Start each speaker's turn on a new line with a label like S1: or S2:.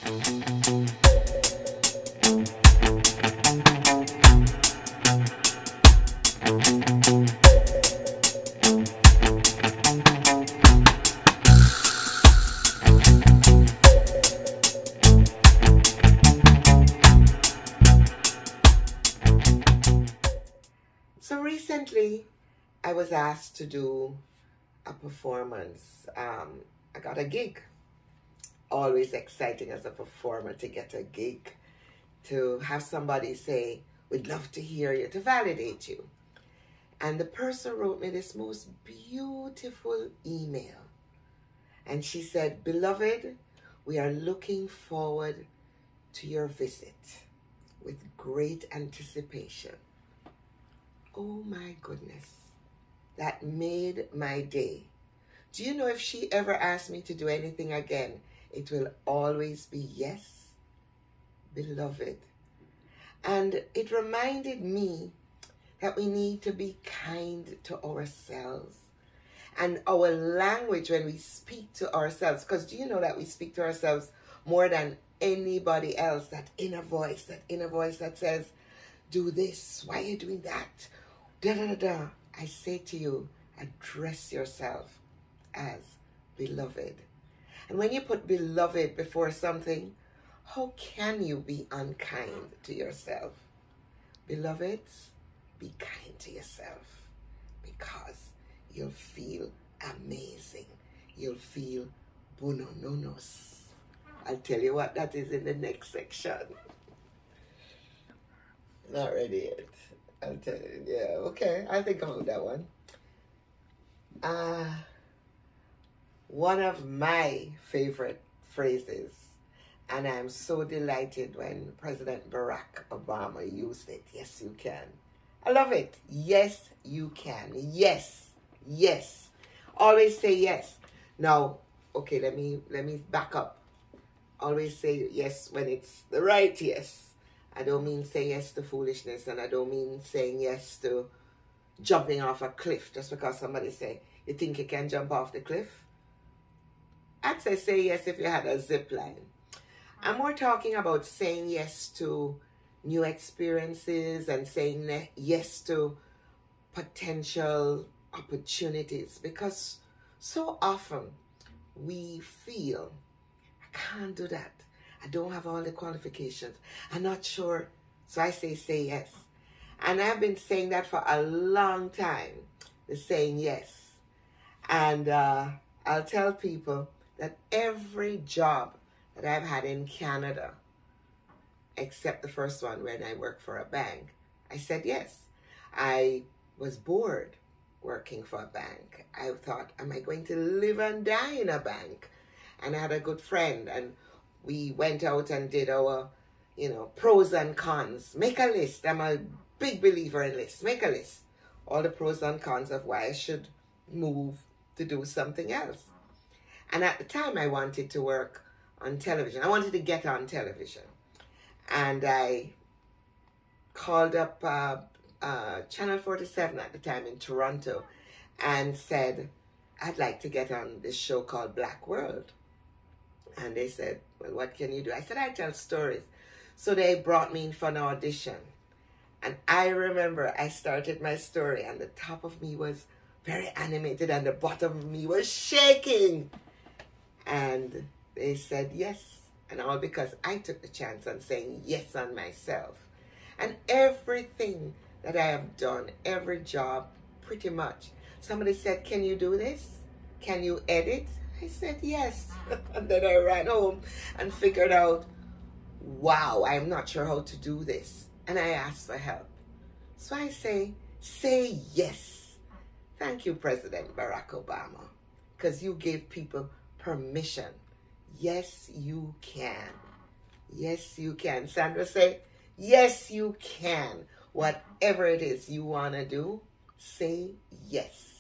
S1: So recently, I was asked to do a performance. I got a gig. Always exciting as a performer to get a gig, to have somebody say, "We'd love to hear you," to validate you. And the person wrote me this most beautiful email. And she said, "Beloved, we are looking forward to your visit with great anticipation." Oh my goodness, that made my day. Do you know if she ever asked me to do anything again, it will always be yes, beloved. And it reminded me that we need to be kind to ourselves. And our language when we speak to ourselves, because do you know that we speak to ourselves more than anybody else? That inner voice that says, "Do this, why are you doing that? Da da da da." I say to you, address yourself as beloved. And when you put beloved before something, how can you be unkind to yourself? Beloveds, be kind to yourself, because you'll feel amazing. You'll feel bonononos. I'll tell you what that is in the next section. Not ready yet. I'll tell you. Yeah, okay. I think about that one. One of my favorite phrases, and I'm so delighted when President Barack Obama used it. Yes, you can. I love it. Yes, you can. Yes, yes. Always say yes. Now, okay, let me back up. Always say yes when it's the right yes. I don't mean say yes to foolishness, and I don't mean saying yes to jumping off a cliff just because somebody say, "You think you can jump off the cliff?" I'd say yes if you had a zip line. I'm more talking about saying yes to new experiences and saying yes to potential opportunities, because so often we feel, "I can't do that. I don't have all the qualifications. I'm not sure." So I say yes. And I've been saying that for a long time, the saying yes. And I'll tell people that every job that I've had in Canada, except the first one when I worked for a bank, I said yes. I was bored working for a bank. I thought, am I going to live and die in a bank? And I had a good friend, and we went out and did our, pros and cons. Make a list. I'm a big believer in lists. Make a list. All the pros and cons of why I should move to do something else. And at the time, I wanted to work on television. I wanted to get on television. And I called up Channel 47 at the time in Toronto and said, "I'd like to get on this show called Black World." And they said, "Well, what can you do?" I said, "I tell stories." So they brought me in for an audition. And I remember I started my story, and the top of me was very animated and the bottom of me was shaking. And they said yes. And all because I took the chance on saying yes on myself. And everything that I have done, every job, pretty much, somebody said, "Can you do this? Can you edit?" I said yes. And then I ran home and figured out, wow, I'm not sure how to do this. And I asked for help. So I say yes. Thank you, President Barack Obama, because you gave people permission. Yes, you can. Yes, you can. Sandra Seh, yes, you can. Whatever it is you want to do, say yes.